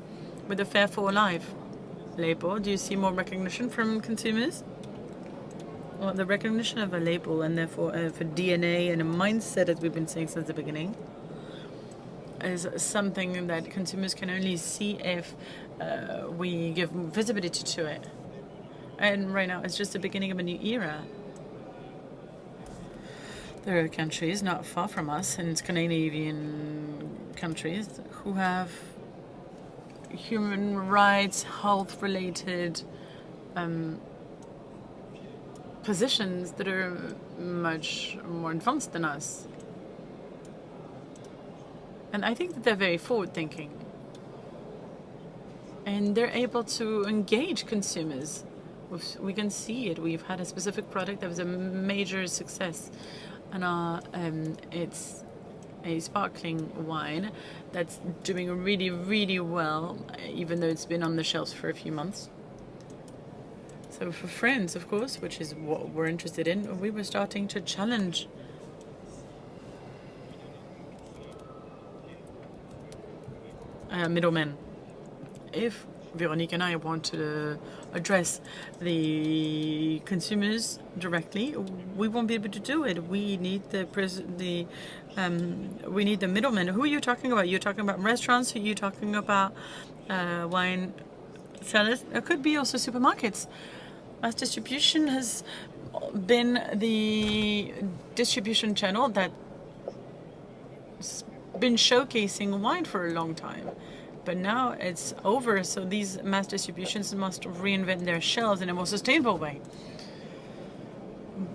with the Fair for Life label, do you see more recognition from consumers? Well, the recognition of a label, and therefore for DNA and a mindset, as we've been saying since the beginning, is something that consumers can only see if we give visibility to it. And right now, it's just the beginning of a new era. There are countries not far from us, in Scandinavian countries, who have human rights, health-related positions that are much more advanced than us. And I think that they're very forward-thinking. And they're able to engage consumers. We can see it. We've had a specific product that was a major success. And it's a sparkling wine that's doing really, really well, even though it's been on the shelves for a few months. So for France, of course, which is what we're interested in, we were starting to challenge middlemen. If Véronique and I want to address the consumers directly, we won't be able to do it. We need we need the middlemen. Who are you talking about? You're talking about restaurants? Who are you talking about wine sellers? It could be also supermarkets. Mass distribution has been the distribution channel that's been showcasing wine for a long time. But now it's over, so these mass distributions must reinvent their shelves in a more sustainable way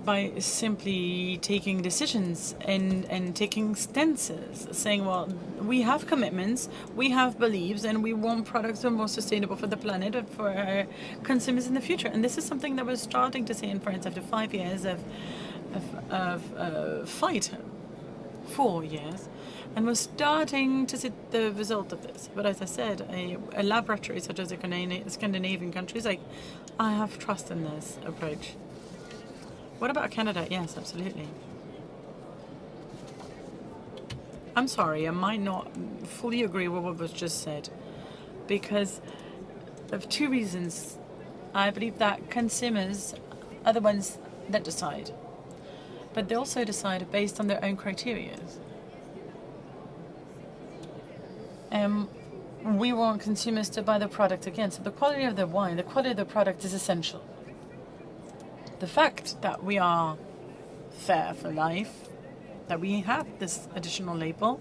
by simply taking decisions and taking stances, saying, well, we have commitments, we have beliefs, and we want products that are more sustainable for the planet and for our consumers in the future. And this is something that we're starting to see in France after 5 years of fight, 4 years. And we're starting to see the result of this. But as I said, a laboratory such as the Scandinavian countries, I have trust in this approach. What about Canada? Yes, absolutely. I'm sorry, I might not fully agree with what was just said, because of 2 reasons. I believe that consumers are the ones that decide, but they also decide based on their own criteria. We want consumers to buy the product again. So the quality of the wine, the quality of the product is essential. The fact that we are fair for life, that we have this additional label,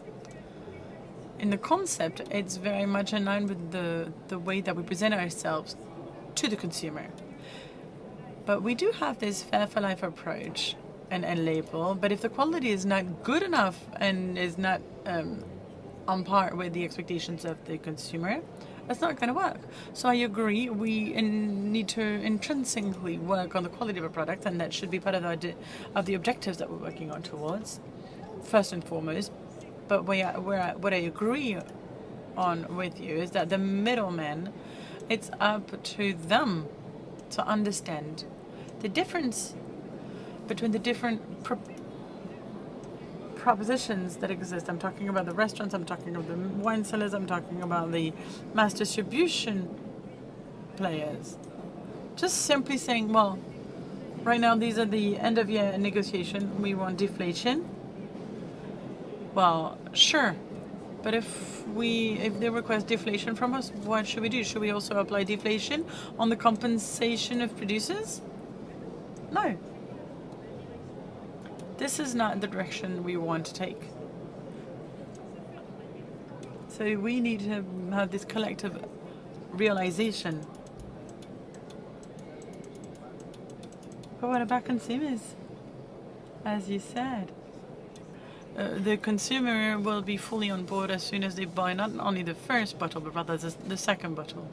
in the concept, it's very much in line with the way that we present ourselves to the consumer. But we do have this fair for life approach and label, but if the quality is not good enough and is not on par with the expectations of the consumer, it's not going to work. So I agree, we need to intrinsically work on the quality of a product, and that should be part of the objectives that we're working on towards, first and foremost. But what I agree on with you is that the middlemen, it's up to them to understand the difference between the different propositions that exist. I'm talking about the restaurants, I'm talking about the wine cellars, I'm talking about the mass distribution players. Just simply saying, well, right now these are the end of year negotiation, we want deflation. Well, sure, but if they request deflation from us, what should we do? Should we also apply deflation on the compensation of producers? No. This is not the direction we want to take. So we need to have this collective realization. But what about consumers? As you said, the consumer will be fully on board as soon as they buy not only the first bottle, but rather the second bottle.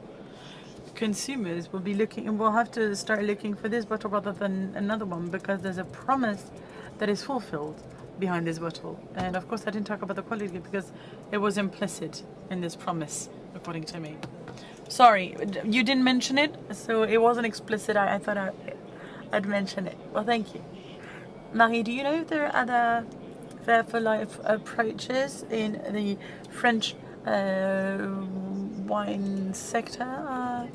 Consumers will be looking, and will have to start looking for this bottle rather than another one, because there's a promise that is fulfilled behind this bottle. And of course I didn't talk about the quality because it was implicit in this promise, according to me. Sorry, you didn't mention it, so it wasn't explicit. I thought I'd mention it. Well, thank you. Marie, do you know if there are other fair for life approaches in the French wine sector?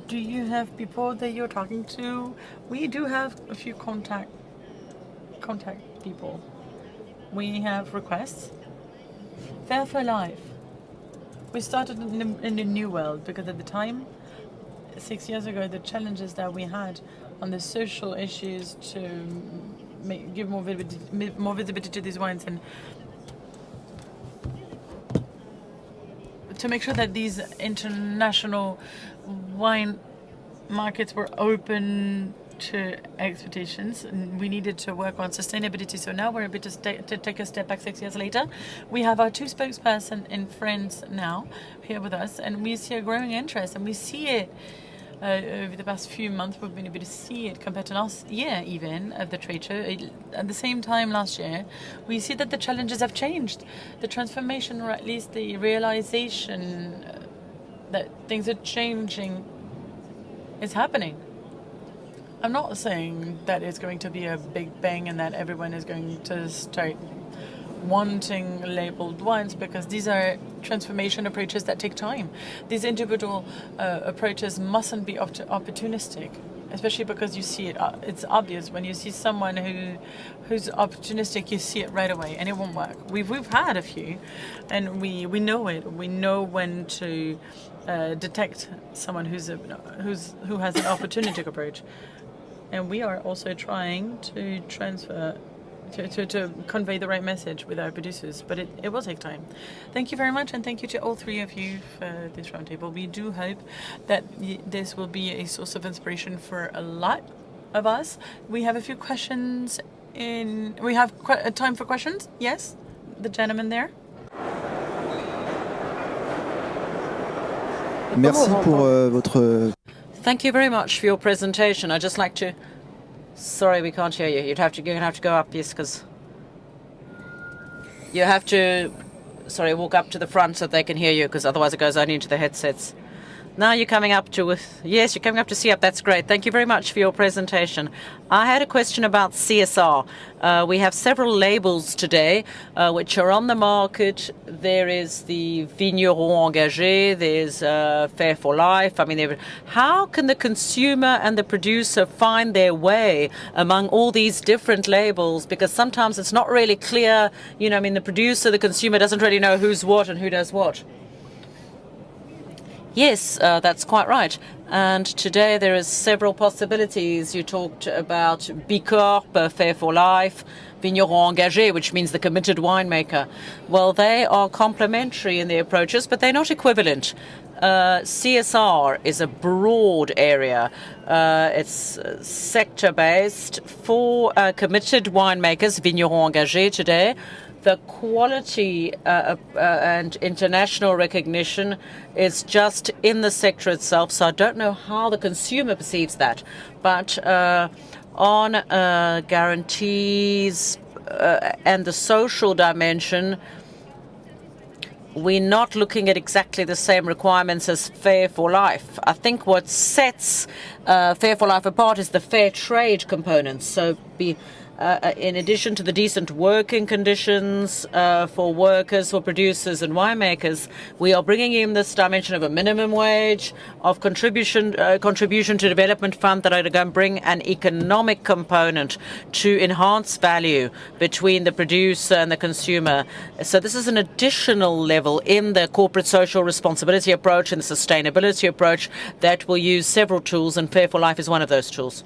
Do you have people that you're talking to? We do have a few contact people. We have requests. Fair for life. We started in a new world because at the time, 6 years ago, the challenges that we had on the social issues to give more visibility to these wines and to make sure that these international wine markets were open to expectations, and we needed to work on sustainability. So now we're a bit to take a step back 6 years later. We have our two spokespersons in France now here with us, and we see a growing interest, and we see it over the past few months. We've been able to see it compared to last year, even of the trade show. At the same time last year, we see that the challenges have changed. The transformation, or at least the realization that things are changing, is happening. I'm not saying that it's going to be a big bang and that everyone is going to start wanting labeled wines, because these are transformation approaches that take time. These individual approaches mustn't be opportunistic, especially because you see it. It's obvious when you see someone who's opportunistic, you see it right away, and it won't work. We've had a few, and we know it. We know when to detect someone who has an opportunistic approach. And we are also trying to to convey the right message with our producers, but it will take time. Thank you very much, and thank you to all three of you for this roundtable. We do hope that this will be a source of inspiration for a lot of us. We have a few questions we have time for questions? Yes? The gentleman there? Merci pour votre... Thank you very much for your presentation. I'd just like to... Sorry, we can't hear you. You're going to have to go up, yes, because... You have to... Sorry, walk up to the front so they can hear you, because otherwise it goes only into the headsets. Now you're coming up to, yes, you're coming up to CEOP. That's great. Thank you very much for your presentation. I had a question about CSR. We have several labels today which are on the market. There is the Vigneron Engagé, there's Fair for Life. I mean, how can the consumer and the producer find their way among all these different labels? Because sometimes it's not really clear, you know, I mean, the producer, the consumer doesn't really know who's what and who does what. Yes, that's quite right. And today there is several possibilities. You talked about B Corp, Fair for Life, Vigneron Engagé, which means the committed winemaker. Well, they are complementary in their approaches, but they're not equivalent. CSR is a broad area. It's sector-based for committed winemakers, Vigneron Engagé today. The quality and international recognition is just in the sector itself, so I don't know how the consumer perceives that. But on guarantees and the social dimension, we're not looking at exactly the same requirements as Fair for Life. I think what sets Fair for Life apart is the fair trade component. So in addition to the decent working conditions for workers, for producers and winemakers, we are bringing in this dimension of a minimum wage, of contribution to development fund that are going to bring an economic component to enhance value between the producer and the consumer. So this is an additional level in the corporate social responsibility approach and the sustainability approach that will use several tools, and Fair for Life is one of those tools.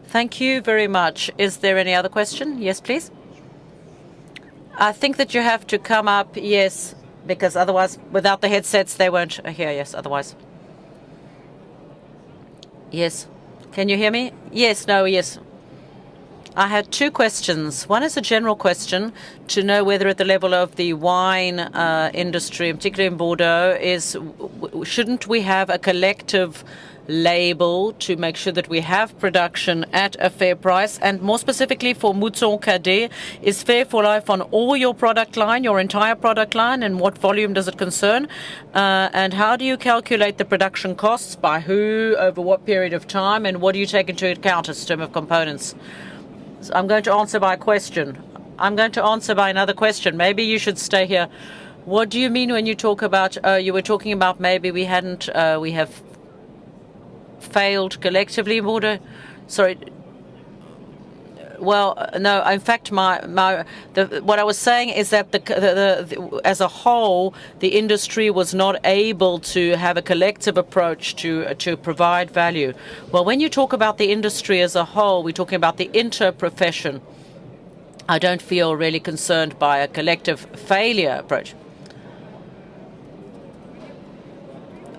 Thank you very much. Is there any other question? Yes, please. I think that you have to come up, yes, because otherwise, without the headsets, they won't hear, yes, otherwise. Yes. Can you hear me? Yes, no, yes. I had two questions. One is a general question to know whether at the level of the wine industry, particularly in Bordeaux, shouldn't we have a collective label to make sure that we have production at a fair price? And more specifically for Mouton Cadet, is Fair for Life on all your product line, your entire product line, and what volume does it concern? And how do you calculate the production costs, by who, over what period of time, and what do you take into account as term of components? So I'm going to answer by a question. I'm going to answer by another question. Maybe you should stay here. What do you mean when you talk about, you were talking about maybe we have failed collectively in Bordeaux? Sorry. Well, no. In fact, what I was saying is that as a whole, the industry was not able to have a collective approach to provide value. Well, when you talk about the industry as a whole, we're talking about the interprofession. I don't feel really concerned by a collective failure approach.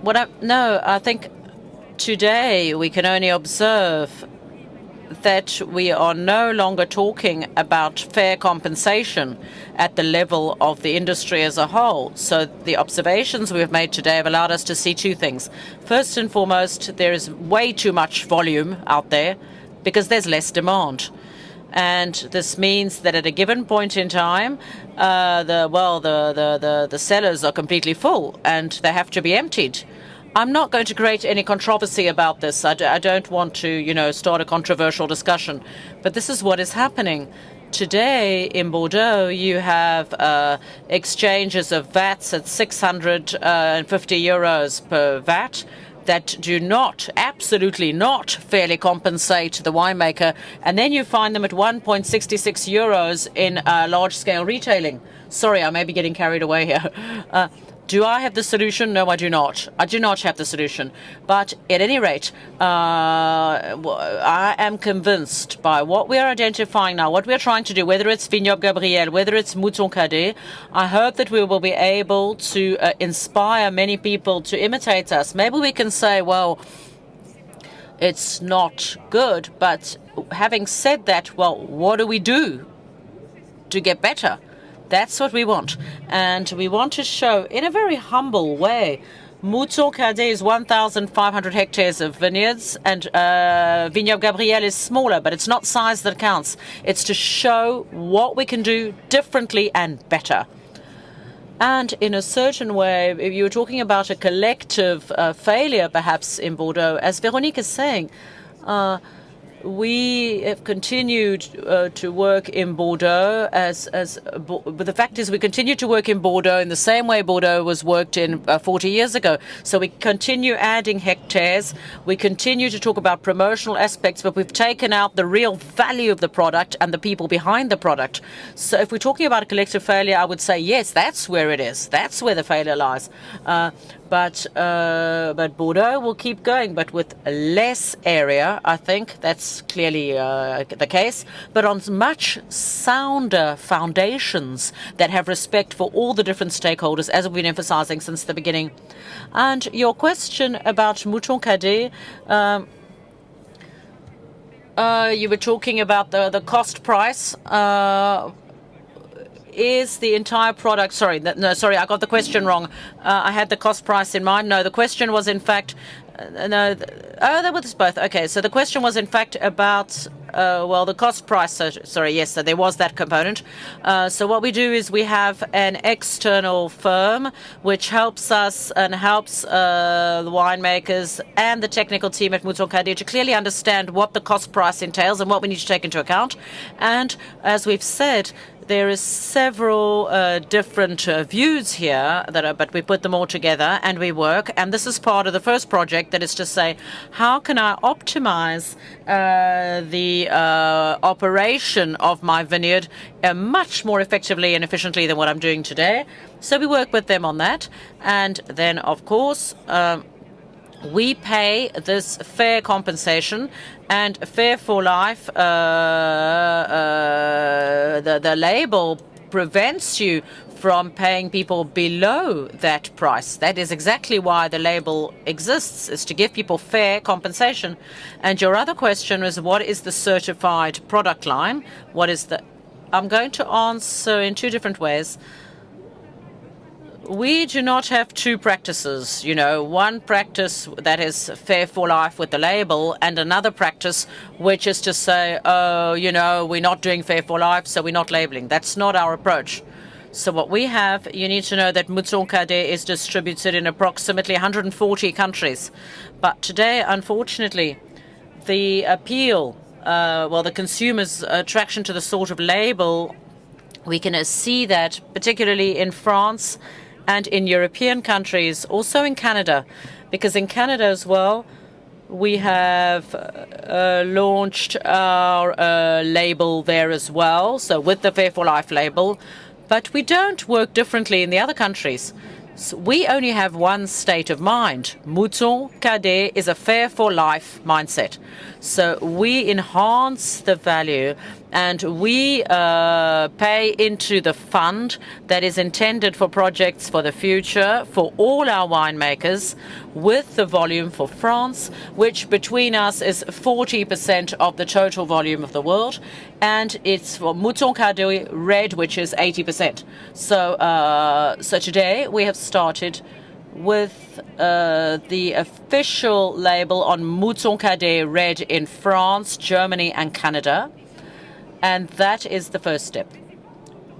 I think today we can only observe that we are no longer talking about fair compensation at the level of the industry as a whole. So the observations we have made today have allowed us to see two things. First and foremost, there is way too much volume out there because there's less demand. And this means that at a given point in time, the cellars are completely full and they have to be emptied. I'm not going to create any controversy about this. I don't want to, start a controversial discussion. But this is what is happening. Today in Bordeaux, you have exchanges of VATs at 650 euros per VAT that do not, absolutely not, fairly compensate the winemaker. And then you find them at 1.66 euros in large-scale retailing. Sorry, I may be getting carried away here. Do I have the solution? No, I do not. I do not have the solution. But at any rate, I am convinced by what we are identifying now, what we are trying to do, whether it's Vignoble Gabriel, whether it's Mouton Cadet. I hope that we will be able to inspire many people to imitate us. Maybe we can say, well, it's not good. But having said that, well, what do we do to get better? That's what we want. And we want to show in a very humble way. Mouton Cadet is 1,500 hectares of vineyards, and Vignoble Gabriel is smaller, but it's not size that counts. It's to show what we can do differently and better. And in a certain way, if you were talking about a collective failure, perhaps in Bordeaux, as Véronique is saying, we have continued to work in Bordeaux but the fact is we continue to work in Bordeaux in the same way Bordeaux was worked in 40 years ago. So we continue adding hectares. We continue to talk about promotional aspects, but we've taken out the real value of the product and the people behind the product. So if we're talking about a collective failure, I would say, yes, that's where it is. That's where the failure lies. But Bordeaux will keep going, but with less area. I think that's clearly the case, but on much sounder foundations that have respect for all the different stakeholders, as we've been emphasizing since the beginning. And your question about Mouton Cadet, you were talking about the cost price. Is the entire product, sorry, I got the question wrong. I had the cost price in mind. No, the question was in fact, they were both. Okay, so the question was in fact about, the cost price. So there was that component. So what we do is we have an external firm which helps us and helps the winemakers and the technical team at Mouton Cadet to clearly understand what the cost price entails and what we need to take into account. And as we've said, there is several different views here but we put them all together and we work. And this is part of the first project, that is to say, how can I optimize the operation of my vineyard much more effectively and efficiently than what I'm doing today? So we work with them on that. And then, of course, we pay this fair compensation, and Fair for Life, the label prevents you from paying people below that price. That is exactly why the label exists, is to give people fair compensation. And your other question was, what is the certified product line? I'm going to answer in two different ways. We do not have two practices, one practice that is Fair for Life with the label and another practice which is to say, we're not doing Fair for Life, so we're not labeling. That's not our approach. So what we have, you need to know that Mouton Cadet is distributed in approximately 140 countries. But today, unfortunately, the appeal, the consumer's attraction to the sort of label, we can see that particularly in France and in European countries, also in Canada, because in Canada as well, we have launched our label there as well, so with the Fair for Life label, but we don't work differently in the other countries. So we only have one state of mind. Mouton Cadet is a Fair for Life mindset. So we enhance the value and we pay into the fund that is intended for projects for the future for all our winemakers, with the volume for France, which between us is 40% of the total volume of the world, and it's for Mouton Cadet Red, which is 80%. So today we have started with the official label on Mouton Cadet Red in France, Germany, and Canada. And that is the first step.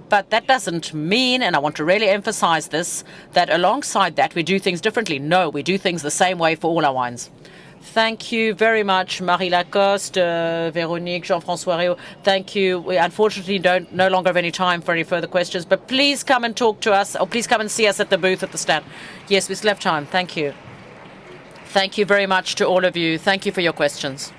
But that doesn't mean, and I want to really emphasize this, that alongside that we do things differently. No, we do things the same way for all our wines. Thank you very much, Marie Lacoste, Véronique, Jean-François Rio. Thank you. We unfortunately no longer have any time for any further questions, but please come and talk to us, or please come and see us at the booth at the stand. Yes, we still have time. Thank you. Thank you very much to all of you. Thank you for your questions.